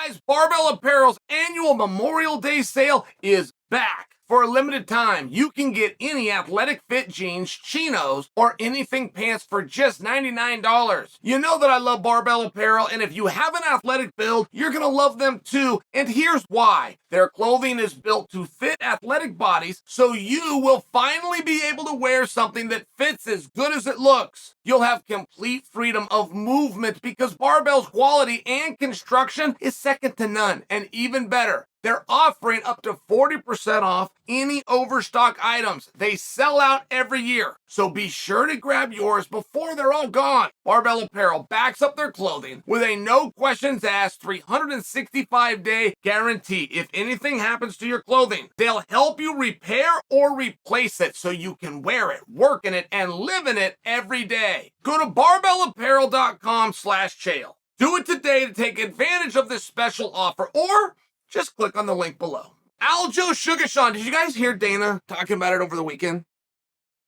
Guys, Barbell Apparel's annual Memorial Day sale is back. For a limited time, you can get any athletic fit jeans, chinos, or anything pants for just $99. You know that I love Barbell Apparel, and if you have an athletic build, you're gonna love them too. And here's why. Their clothing is built to fit athletic bodies, so you will finally be able to wear something that fits as good as it looks. You'll have complete freedom of movement because Barbell's quality and construction is second to none, and even better, they're offering up to 40% off any overstock items. They sell out every year, so be sure to grab yours before they're all gone. Barbell Apparel backs up their clothing with a no questions asked 365-day guarantee. If anything happens to your clothing, they'll help you repair or replace it so you can wear it, work in it, and live in it every day. Go to barbellapparel.com/Chael. Do it today to take advantage of this special offer, or just click on the link below. Aljo Suga, did you guys hear Dana talking about it over the weekend?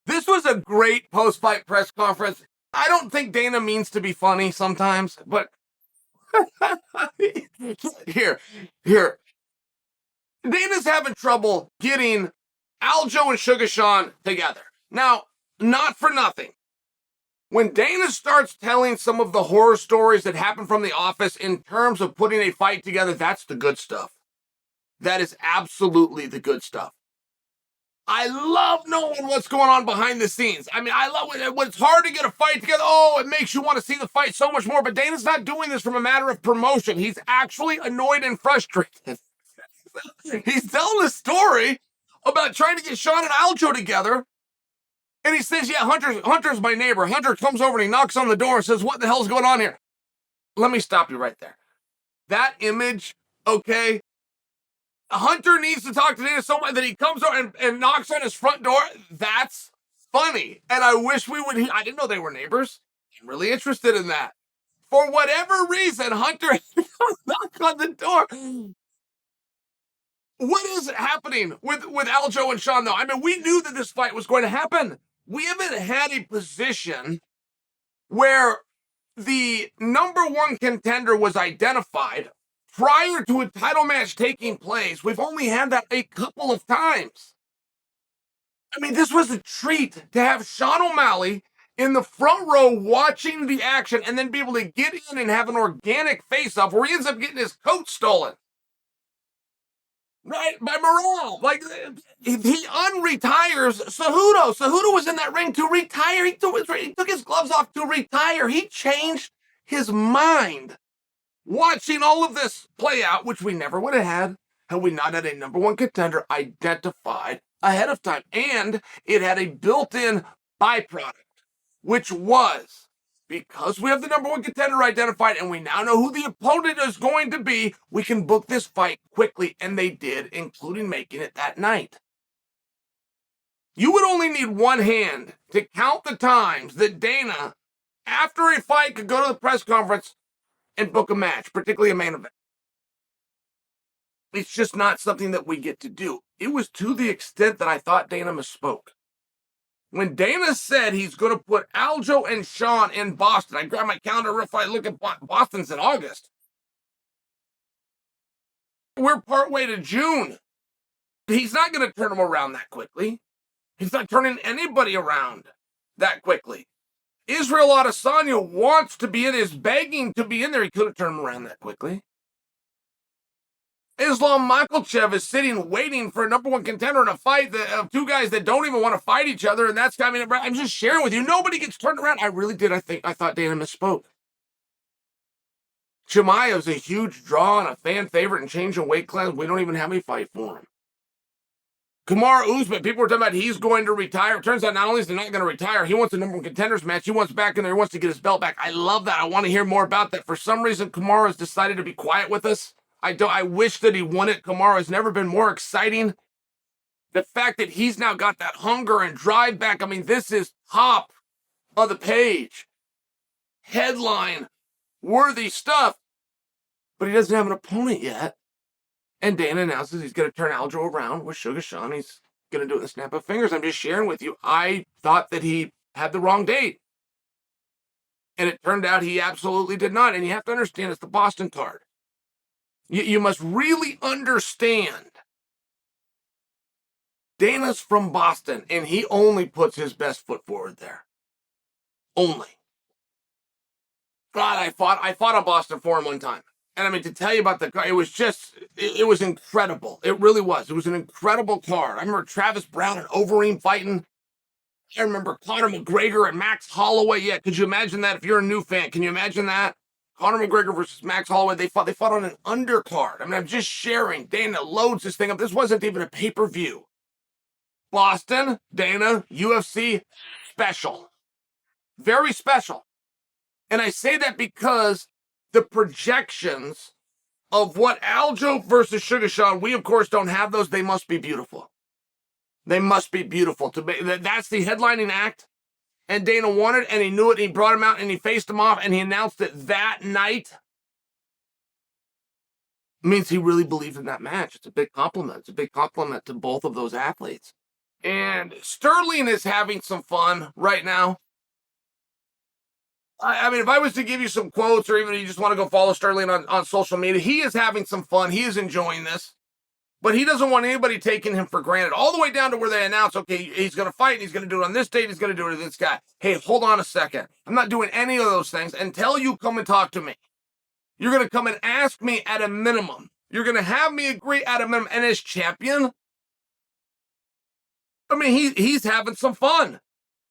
This was a great post-fight press conference. I don't think Dana means to be funny sometimes, but here. Dana's having trouble getting Aljo and Suga together. Now, not for nothing. When Dana starts telling some of the horror stories that happen from the office in terms of putting a fight together, that's the good stuff. That is absolutely the good stuff. I love knowing what's going on behind the scenes. I mean, I love when it's hard to get a fight together. Oh, it makes you want to see the fight so much more. But Dana's not doing this from a matter of promotion. He's actually annoyed and frustrated. He's telling a story about trying to get Sean and Aljo together. And he says, yeah, Hunter's my neighbor. Hunter comes over and he knocks on the door and says, what the hell's going on here? Let me stop you right there. That image, okay? Hunter needs to talk to Dana so much that he comes over and knocks on his front door. That's funny. And I wish we would, I didn't know they were neighbors. I'm really interested in that. For whatever reason, Hunter knocked on the door. What is happening with Aljo and Sean, though? I mean, we knew that this fight was going to happen. We haven't had a position where the number one contender was identified prior to a title match taking place. We've only had that a couple of times. I mean, this was a treat to have Sean O'Malley in the front row watching the action and then be able to get in and have an organic face-off where he ends up getting his coat stolen. Right, by Morale. Like, he unretires Cejudo. Cejudo was in that ring to retire. He took his gloves off to retire. He changed his mind watching all of this play out, which we never would have had we not had a number one contender identified ahead of time. And it had a built-in byproduct, which was, because we have the number one contender identified and we now know who the opponent is going to be, we can book this fight quickly, and they did, including making it that night. You would only need one hand to count the times that Dana, after a fight, could go to the press conference and book a match, particularly a main event. It's just not something that we get to do. It was to the extent that I thought Dana misspoke. When Dana said he's going to put Aljo and Sean in Boston, I grabbed my calendar, if I look at Boston's in August. We're partway to June. He's not going to turn them around that quickly. He's not turning anybody around that quickly. Israel Adesanya wants to be in, is begging to be in there. He couldn't turn him around that quickly. Islam Makhachev is sitting waiting for a number one contender in a fight of two guys that don't even want to fight each other, and that's, I mean, I'm just sharing with you. Nobody gets turned around. I really did. I thought Dana misspoke. Chimaev's a huge draw and a fan favorite and changing weight class. We don't even have a fight for him. Kamaru Usman, people were talking about he's going to retire. Turns out not only is he not going to retire, he wants a number one contenders match. He wants back in there. He wants to get his belt back. I love that. I want to hear more about that. For some reason, Kamaru has decided to be quiet with us. I wish that he won it. Kamaru has never been more exciting. The fact that he's now got that hunger and drive back. I mean, this is top of the page. Headline worthy stuff. But he doesn't have an opponent yet. And Dana announces he's going to turn Aljo around with Suga Sean. He's going to do it in the snap of fingers. I'm just sharing with you. I thought that he had the wrong date. And it turned out he absolutely did not. And you have to understand, it's the Boston card. You must really understand. Dana's from Boston, and he only puts his best foot forward there. Only. God, I fought a Boston for him one time. And I mean, to tell you about the car, it was incredible. It really was. It was an incredible card. I remember Travis Brown and Overeem fighting. I remember Conor McGregor and Max Holloway. Yeah, could you imagine that if you're a new fan? Can you imagine that? Conor McGregor versus Max Holloway. They fought on an undercard. I mean, I'm just sharing. Dana loads this thing up. This wasn't even a pay-per-view. Boston, Dana, UFC, special. Very special. And I say that because the projections of what Aljo versus Suga Sean, we of course don't have those. They must be beautiful. They must be beautiful. That's the headlining act. And Dana wanted, and he knew it. And he brought him out, and he faced him off, and he announced it that night. It means he really believed in that match. It's a big compliment. It's a big compliment to both of those athletes. And Sterling is having some fun right now. I mean, if I was to give you some quotes, or even you just want to go follow Sterling on social media, he is having some fun. He is enjoying this. But he doesn't want anybody taking him for granted. All the way down to where they announce, okay, he's going to fight, and he's going to do it on this date, he's going to do it to this guy. Hey, hold on a second. I'm not doing any of those things until you come and talk to me. You're going to come and ask me at a minimum. You're going to have me agree at a minimum. And as champion, I mean, he's having some fun.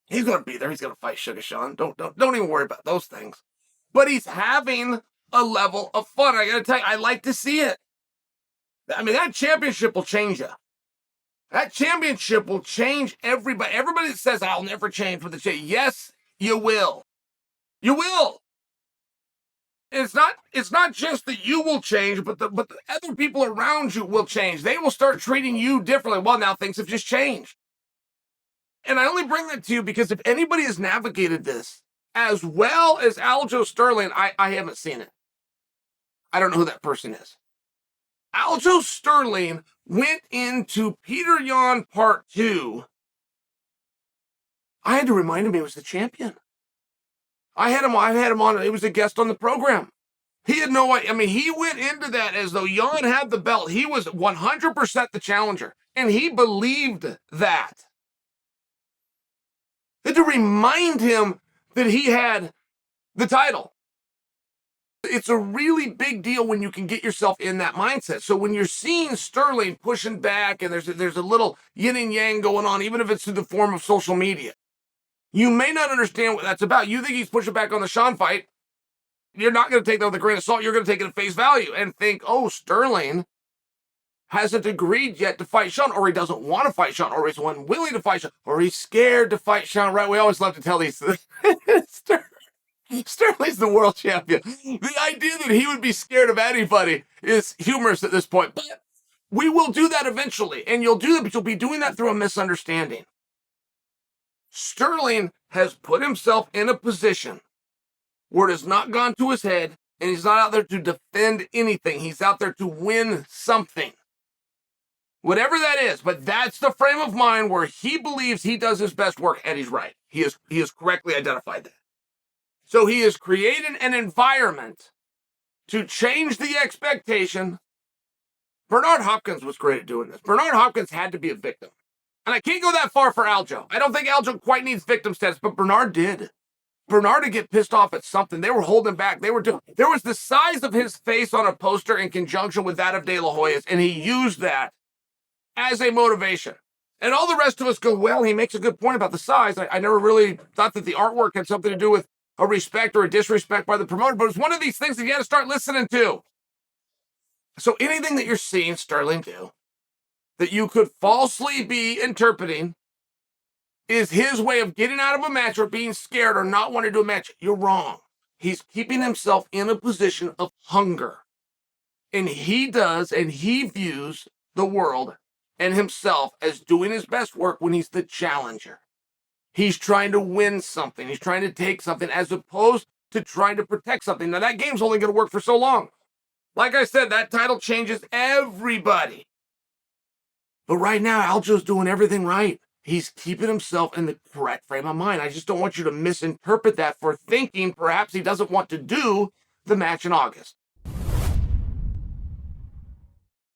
He's going to be there. He's going to fight Suga Sean. Don't even worry about those things. But he's having a level of fun. I got to tell you, I like to see it. I mean, that championship will change you. That championship will change everybody. Everybody that says, I'll never change for the champ. Yes, you will. You will. And it's not just that you will change, but the other people around you will change. They will start treating you differently. Well, now things have just changed. And I only bring that to you because if anybody has navigated this as well as Aljo Sterling, I haven't seen it. I don't know who that person is. Aljo Sterling went into Peter Yan Part 2. I had to remind him he was the champion. I had him on. He was a guest on the program. He had no idea. I mean, he went into that as though Yan had the belt. He was 100% the challenger. And he believed that. Had to remind him that he had the title. It's a really big deal when you can get yourself in that mindset. So when you're seeing Sterling pushing back and there's a little yin and yang going on, even if it's through the form of social media, you may not understand what that's about. You think he's pushing back on the Sean fight. You're not going to take that with a grain of salt. You're going to take it at face value and think, oh, Sterling hasn't agreed yet to fight Sean, or he doesn't want to fight Sean, or he's unwilling to fight Sean, or he's scared to fight Sean, right? We always love to tell these things. Sterling's the world champion. The idea that he would be scared of anybody is humorous at this point. But we will do that eventually, and you'll do that, but you'll be doing that through a misunderstanding. Sterling has put himself in a position where it has not gone to his head, and he's not out there to defend anything. He's out there to win something. Whatever that is, but that's the frame of mind where he believes he does his best work, and he's right. He has correctly identified that. So he has created an environment to change the expectation. Bernard Hopkins was great at doing this. Bernard Hopkins had to be a victim. And I can't go that far for Aljo. I don't think Aljo quite needs victim status, but Bernard did. Bernard would get pissed off at something. They were holding back. There was the size of his face on a poster in conjunction with that of De La Hoya's, and he used that as a motivation. And all the rest of us go, well, he makes a good point about the size. I never really thought that the artwork had something to do with a respect or a disrespect by the promoter, but it's one of these things that you got to start listening to. So anything that you're seeing Sterling do that you could falsely be interpreting is his way of getting out of a match or being scared or not wanting to do a match, you're wrong. He's keeping himself in a position of hunger. And he does, and he views the world and himself as doing his best work when he's the challenger. He's trying to win something. He's trying to take something as opposed to trying to protect something. Now, that game's only going to work for so long. Like I said, that title changes everybody. But right now, Aljo's doing everything right. He's keeping himself in the correct frame of mind. I just don't want you to misinterpret that for thinking perhaps he doesn't want to do the match in August.